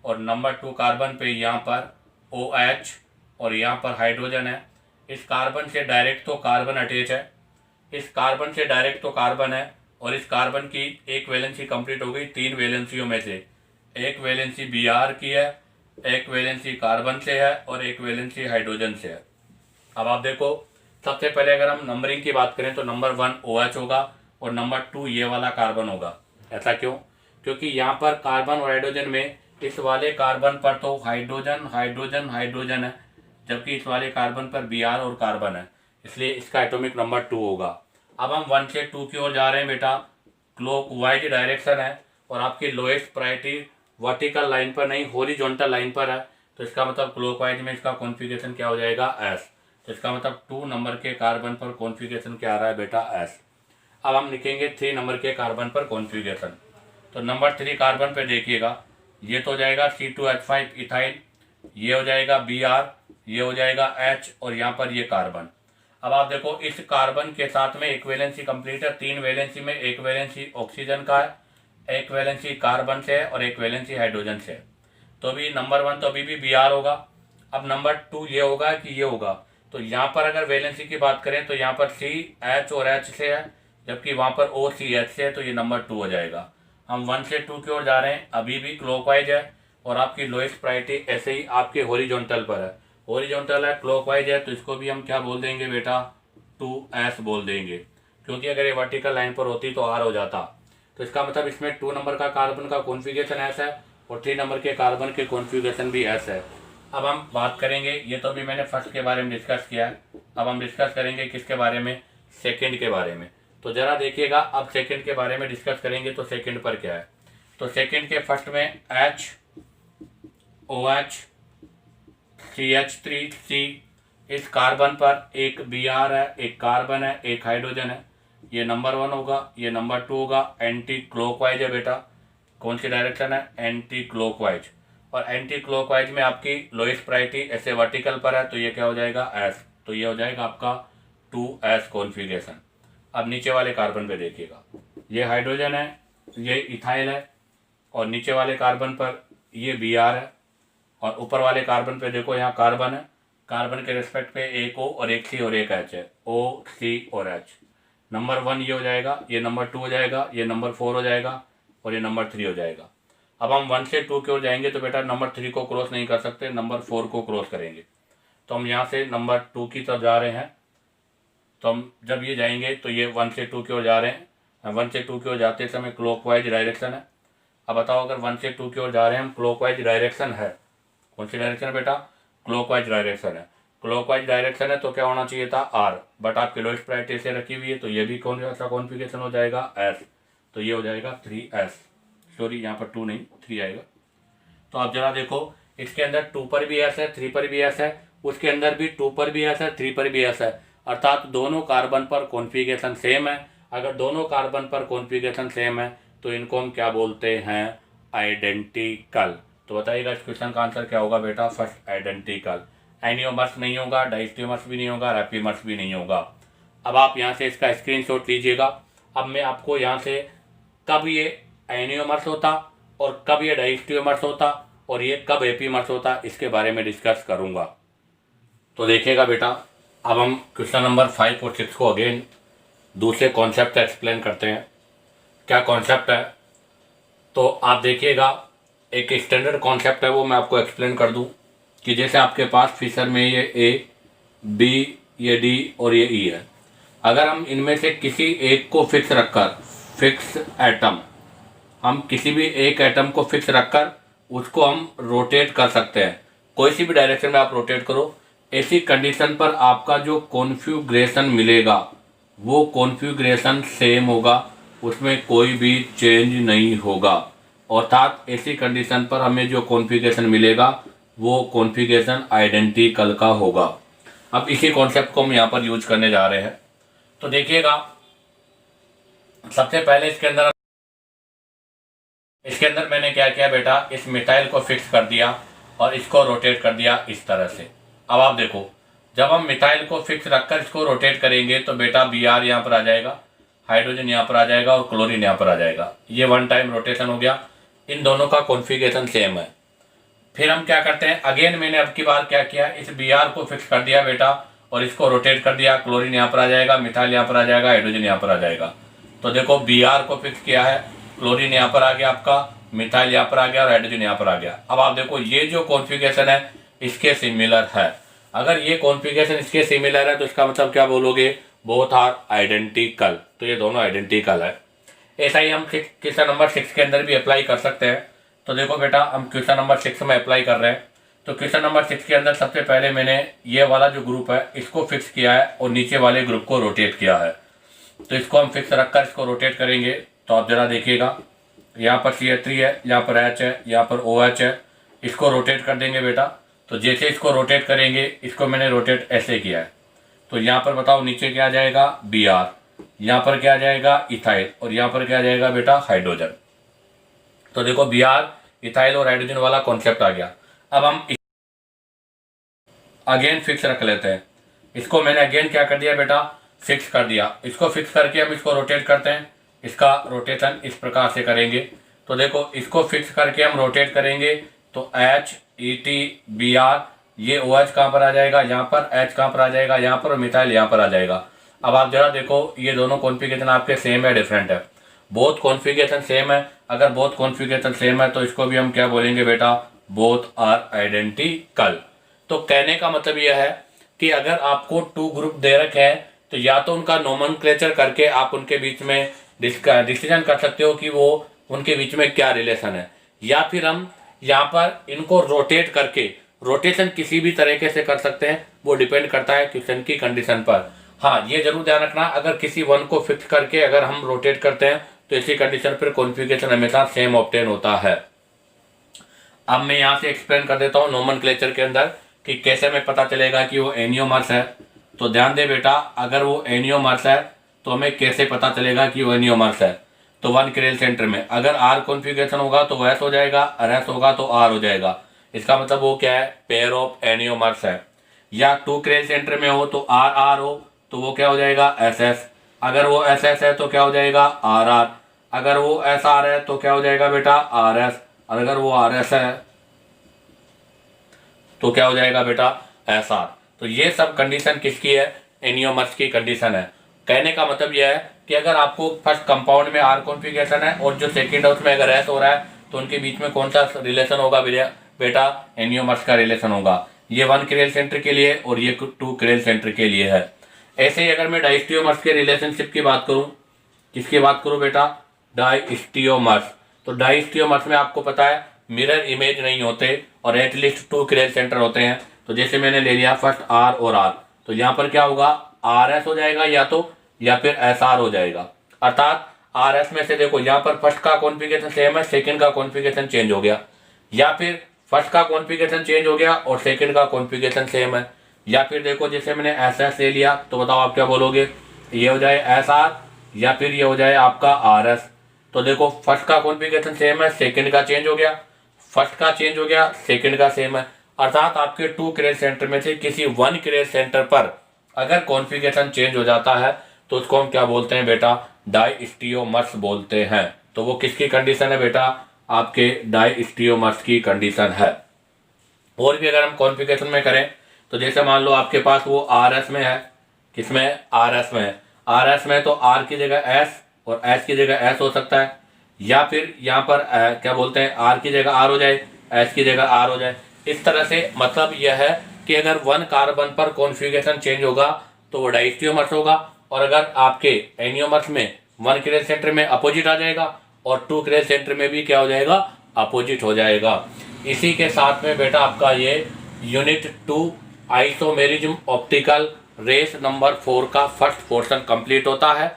और नंबर 2 कार्बन पे यहाँ पर OH और यहाँ पर हाइड्रोजन है। इस कार्बन से डायरेक्ट तो कार्बन अटैच है, इस कार्बन से डायरेक्ट तो कार्बन है, और इस कार्बन की एक वैलेंसी कंप्लीट हो गई 3 वैलेंसियों में से। एक वैलेंसी Br की है, एक वैलेंसी कार्बन से है और एक वैलेंसी हाइड्रोजन से है। अब आप देखो, सबसे पहले अगर हम नंबरिंग की बात करें तो नंबर 1 OH होगा और नंबर 2 ये वाला कार्बन होगा। ऐसा क्यों? क्योंकि यहाँ पर कार्बन और हाइड्रोजन में इस वाले कार्बन पर तो हाइड्रोजन हाइड्रोजन हाइड्रोजन है, जबकि इस वाले कार्बन पर Br और कार्बन है, इसलिए इसका एटॉमिक नंबर 2 होगा। अब हम 1 से 2 की ओर जा रहे हैं बेटा, क्लॉकवाइज डायरेक्शन है और आपकी लोएस्ट प्रायोरिटी वर्टिकल लाइन पर नहीं हॉरिजॉन्टल लाइन पर है, तो इसका मतलब क्लॉकवाइज में इसका कॉन्फ़िगरेशन क्या हो जाएगा, एस। तो इसका मतलब 2 नंबर के कार्बन पर कॉन्फ़िगरेशन क्या आ रहा है बेटा, एस। अब हम लिखेंगे 3 नंबर के कार्बन पर कॉन्फ़िगरेशन। तो नंबर 3 कार्बन पे देखिएगा, ये तो हो जाएगा C2H5 इथाइल, ये हो जाएगा Br, ये हो जाएगा H और यहाँ पर ये कार्बन। अब आप देखो, इस कार्बन के साथ में एक वैलेंसी कंप्लीट है, 3 वैलेंसी में एक वैलेंसी ऑक्सीजन का है, एक वैलेंसी कार्बन से है और एक वैलेंसी हाइड्रोजन से है। तो अभी नंबर 1 तो अभी भी Br होगा। अब नंबर 2 ये होगा कि ये होगा, तो यहाँ पर अगर वैलेंसी की बात करें तो यहाँ पर CH और H से है, जबकि वहाँ पर OCH से है, तो ये नंबर 2 हो जाएगा। हम 1 से 2 की ओर जा रहे हैं, अभी भी क्लॉकवाइज है और आपकी लोएस्ट प्रायोरिटी ऐसे ही आपके हॉरिजॉन्टल पर है। हॉरिजॉन्टल है, क्लॉकवाइज है, तो इसको भी हम क्या बोल देंगे बेटा, 2S बोल देंगे। क्योंकि अगर ये वर्टिकल लाइन पर होती तो R हो जाता। तो इसका मतलब इसमें 2 नंबर का कार्बन का कॉन्फ़िगरेशन ऐसा है और 3 नंबर के कार्बन के कॉन्फ़िगरेशन भी ऐसा है। अब हम बात करेंगे, ये तो अभी मैंने फर्स्ट के बारे में डिस्कस किया है, अब हम डिस्कस करेंगे किसके बारे में, सेकंड के बारे में। तो ज़रा देखिएगा, अब सेकंड के बारे में डिस्कस करेंगे तो सेकंड पर क्या है। तो सेकंड के फर्स्ट में HOH CH3C, इस कार्बन पर एक Br है, एक कार्बन है, एक हाइड्रोजन है। ये नंबर 1 होगा, ये नंबर 2 होगा। एंटी क्लॉकवाइज है बेटा, कौन सी डायरेक्शन है, एंटी क्लॉकवाइज। और एंटी क्लॉकवाइज में आपकी लोएस्ट प्रायोरिटी ऐसे वर्टिकल पर है तो ये क्या हो जाएगा, S। तो ये हो जाएगा आपका 2S कॉन्फ़िगरेशन। अब नीचे वाले कार्बन पे देखिएगा, ये हाइड्रोजन है, ये इथाइल है, और नीचे वाले कार्बन पर ये Br है, और ऊपर वाले कार्बन पे देखो यहाँ कार्बन है, कार्बन के रिस्पेक्ट पे एक O और एक C और एक H है, O C और H। नंबर 1 ये हो जाएगा, ये नंबर 2 हो जाएगा, ये नंबर 4 हो जाएगा, और ये नंबर 3 हो जाएगा। अब हम 1 से 2 की ओर जाएंगे तो बेटा नंबर 3 को क्रॉस नहीं कर सकते, नंबर 4 को क्रॉस करेंगे। तो हम यहाँ से नंबर 2 की तरफ जा रहे हैं, तो हम जब ये जाएंगे तो ये 1 से 2 की ओर जा रहे हैं। 1 से 2 की ओर जाते समय क्लॉकवाइज डायरेक्शन है। अब बताओ, अगर 1 से 2 की ओर जा रहे हैं हम, क्लॉकवाइज डायरेक्शन है, कौन सी डायरेक्शन है बेटा, क्लॉकवाइज डायरेक्शन है। क्लॉकवाइज डायरेक्शन है तो क्या होना चाहिए था, R, बट आपकी लोएस्ट प्रायोरिटी से रखी हुई है तो ये भी कौन सा कॉन्फ़िगरेशन हो जाएगा, S। तो ये हो जाएगा 3S, सॉरी यहाँ पर 2 नहीं 3 आएगा। तो आप जरा देखो, इसके अंदर 2 पर भी S है, 3 पर भी S है, उसके अंदर भी 2 पर भी S है, 3 पर भी S है, अर्थात दोनों कार्बन पर कॉन्फ़िगरेशन सेम है। अगर दोनों कार्बन पर कॉन्फ़िगरेशन सेम है तो इनको हम क्या बोलते हैं, आइडेंटिकल। तो बताइएगा इस क्वेश्चन का आंसर क्या होगा बेटा, फर्स्ट आइडेंटिकल। एनियोमर्स नहीं होगा, डाइस्टीमर्स भी नहीं होगा, रैपीमर्स भी नहीं होगा। अब आप यहाँ से इसका स्क्रीनशॉट लीजिएगा। अब मैं आपको यहाँ से कब ये एनियोमर्स होता और कब ये डाइस्टीमर्स होता और ये कब एपीमर्स होता, इसके बारे में डिस्कस करूँगा। तो देखिएगा बेटा, अब हम क्वेश्चन नंबर 5 और 6 को अगेन दूसरे कॉन्सेप्ट एक्सप्लेन करते हैं। क्या कॉन्सेप्ट है, तो आप देखिएगा, एक स्टैंडर्ड कॉन्सेप्ट है, वो मैं आपको एक्सप्लेन कर दूं कि जैसे आपके पास फिशर में ये A, B, ये D और ये E है। अगर हम इनमें से किसी एक को फिक्स रखकर, फिक्स एटम, हम किसी भी एक एटम को फिक्स रखकर उसको हम रोटेट कर सकते हैं, कोई सी भी डायरेक्शन में आप रोटेट करो। ऐसी कंडीशन पर आपका जो कॉन्फ़िगरेशन मिलेगा वो कॉन्फ़िगरेशन सेम होगा, उसमें कोई भी चेंज नहीं होगा। अर्थात ऐसी कंडीशन पर हमें जो कॉन्फ़िगरेशन मिलेगा वो कॉन्फ़िगरेशन आइडेंटिकल का होगा। अब इसी कॉन्सेप्ट को हम यहाँ पर यूज करने जा रहे हैं। तो देखिएगा, सबसे पहले इसके अंदर मैंने क्या किया बेटा, इस मिथाइल को फिक्स कर दिया और इसको रोटेट कर दिया इस तरह से। अब आप देखो, जब हम मिथाइल को फिक्स रखकर इसको रोटेट करेंगे तो बेटा Br यहाँ पर आ जाएगा, हाइड्रोजन यहाँ पर आ जाएगा और क्लोरीन यहाँ पर आ जाएगा। ये 1 टाइम रोटेशन हो गया, इन दोनों का कॉन्फ़िगरेशन सेम है। फिर हम क्या करते हैं, अगेन मैंने अब की बार क्या किया, इस Br को फिक्स कर दिया बेटा और इसको रोटेट कर दिया, क्लोरीन यहाँ पर आ जाएगा, मिथाइल यहाँ पर आ जाएगा, हाइड्रोजन यहाँ पर आ जाएगा। तो देखो Br को फिक्स किया है, क्लोरीन यहाँ पर आ गया आपका, मिथाइल यहाँ पर आ गया और हाइड्रोजन यहाँ पर आ गया। अब आप देखो, ये जो कॉन्फ़िगरेशन है इसके सिमिलर है। अगर ये कॉन्फ़िगरेशन इसके सिमिलर है तो इसका मतलब क्या बोलोगे, बोथ आर आइडेंटिकल। तो ये दोनों आइडेंटिकल है। ऐसा ही हम क्वेश्चन नंबर 6 के अंदर भी अप्लाई कर सकते हैं। तो देखो बेटा, हम क्वेश्चन नंबर 6 में अप्लाई कर रहे हैं। तो क्वेश्चन नंबर 6 के अंदर सबसे पहले मैंने ये वाला जो ग्रुप है इसको फिक्स किया है और नीचे वाले ग्रुप को रोटेट किया है। तो इसको हम फिक्स रखकर इसको रोटेट करेंगे। तो आप जरा देखिएगा, यहाँ पर CH3 है, यहाँ पर H है, यहाँ पर OH है, इसको रोटेट कर देंगे बेटा। तो जैसे इसको रोटेट करेंगे, इसको मैंने रोटेट ऐसे किया है, तो यहाँ पर बताओ नीचे क्या आ जाएगा, Br, यहाँ पर क्या आ जाएगा, इथाइल, और यहाँ पर क्या आ जाएगा बेटा, हाइड्रोजन। तो देखो Br, इथाइल और हाइड्रोजन वाला कॉन्सेप्ट आ गया। अब हम अगेन फिक्स रख लेते हैं। इसको मैंने अगेन क्या कर दिया बेटा, फिक्स कर दिया। इसको फिक्स करके हम इसको रोटेट करते हैं। इसका रोटेशन इस प्रकार से करेंगे। तो देखो, इसको फिक्स करके हम रोटेट करेंगे तो H, ET, Br, ये OH कहाँ पर आ जाएगा, यहाँ पर, H कहाँ पर आ जाएगा, यहाँ पर, और मिथाइल यहाँ पर आ जाएगा। अब आप जरा देखो, ये दोनों कॉन्फ़िगरेशन आपके सेम है, डिफरेंट है? बोथ कॉन्फ़िगरेशन सेम है। अगर बोथ कॉन्फ़िगरेशन सेम है तो इसको भी हम क्या बोलेंगे बेटा, बोथ आर आइडेंटिकल। तो कहने का मतलब यह है कि अगर आपको 2 ग्रुप दे रखे हैं, तो या तो उनका नोमेनक्लेचर करके आप उनके बीच में डिसीजन कर सकते हो कि वो उनके बीच में क्या रिलेशन है, या फिर हम यहाँ पर इनको रोटेट करके, रोटेशन किसी भी तरीके से कर सकते हैं, वो डिपेंड करता है क्वेश्चन की कंडीशन पर। हाँ, ये जरूर ध्यान रखना, अगर किसी वन को फिक्स करके अगर हम रोटेट करते हैं तो इसी कंडीशन पर कॉन्फ़िगरेशन हमेशा सेम ऑब्टेन होता है। अब मैं यहाँ से एक्सप्लेन कर देता हूँ नोमेनक्लेचर के अंदर कि कैसे हमें पता चलेगा कि वो एनियोमर्स है। तो ध्यान दे बेटा, अगर वो एनियोमर्स है तो हमें कैसे पता चलेगा कि वो एनियोमर्स है। तो वन क्रेल सेंटर में अगर आर कॉन्फ़िगरेशन होगा तो वो एस हो जाएगा, और एस होगा तो आर हो जाएगा। इसका मतलब वो क्या है, पेयर ऑफ एनियोमर्स है। या टू क्रेल सेंटर में हो तो आर आर हो तो वो क्या हो जाएगा, एस एस। अगर वो एस एस है तो क्या हो जाएगा, आर आर। अगर वो एस आर है तो क्या हो जाएगा बेटा, आर एस। और अगर वो आर एस है तो क्या हो जाएगा बेटा, एस आर। तो ये सब कंडीशन किसकी है, एनियोमर्स की कंडीशन है। कहने का मतलब यह है कि अगर आपको फर्स्ट कंपाउंड में आर कॉन्फ़िगरेशन है और जो सेकंड हाउस में अगर एस हो रहा है तो उनके बीच में कौन सा रिलेशन होगा बेटा, एनियोमर्स का रिलेशन होगा। ये वन क्रेल सेंटर के लिए और ये टू क्रेल सेंटर के लिए है। ऐसे ही अगर मैं डाइस्टियोमर्स के रिलेशनशिप की बात करूं, किसकी बात करूं बेटा, डाइस्टियोमर्स। तो डाइस्टियोमर्स में आपको पता है मिरर इमेज नहीं होते और एटलीस्ट टू क्रेल सेंटर होते हैं। तो जैसे मैंने ले लिया फर्स्ट आर और आर, तो यहाँ पर क्या होगा, आर एस हो जाएगा या फिर एस आर हो जाएगा। अर्थात आर एस में से देखो यहाँ पर फर्स्ट का कॉन्फ़िगरेशन सेम है, सेकंड का कॉन्फ़िगरेशन चेंज हो गया, या फिर फर्स्ट का कॉन्फ़िगरेशन चेंज हो गया और सेकंड का कॉन्फ़िगरेशन सेम है। या फिर देखो जैसे मैंने एस एस ले लिया, तो बताओ आप क्या बोलोगे, ये हो जाए एस आर या फिर ये हो जाए आपका आर एस। तो देखो फर्स्ट का कॉन्फ़िगरेशन सेम है, सेकंड का चेंज हो गया, फर्स्ट का चेंज हो गया, सेकंड का सेम है। अर्थात आपके टू क्रेल सेंटर में से किसी वन क्रेल सेंटर पर अगर कॉन्फ़िगरेशन चेंज हो जाता है तो उसको हम क्या बोलते हैं बेटा, डाइस्टियोमर्स बोलते हैं। तो वो किसकी कंडीशन है बेटा, आपके डाइस्टियोमर्स की कंडीशन है। और भी अगर हम कॉन्फ़िगरेशन में करें तो जैसे मान लो आपके पास वो आर एस में है, किसमें, आर एस में है। आर एस में तो आर की जगह एस और एस की जगह एस हो सकता है, या फिर यहाँ पर क्या बोलते हैं, आर की जगह आर हो जाए, एस की जगह आर हो जाए। इस तरह से मतलब यह है कि अगर वन कार्बन पर कॉन्फ़िगरेशन चेंज होगा तो वो डाइस्टियोमर्स होगा, और अगर आपके एनियोमर्स में वन क्रेल सेंटर में अपोजिट आ जाएगा और टू क्रेल सेंटर में भी क्या हो जाएगा, अपोजिट हो जाएगा। इसी के साथ में बेटा आपका ये unit 2 isomerism optical race number 4 का फर्स्ट पोर्शन कंप्लीट होता है।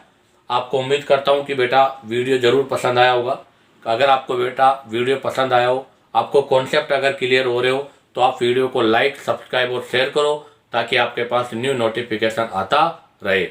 आपको उम्मीद करता हूँ कि बेटा वीडियो ज़रूर पसंद आया होगा। अगर आपको बेटा वीडियो पसंद आया हो, आपको कॉन्सेप्ट अगर क्लियर हो रहे हो, तो आप वीडियो को लाइक, सब्सक्राइब और शेयर करो ताकि आपके पास न्यू नोटिफिकेशन आता रहे।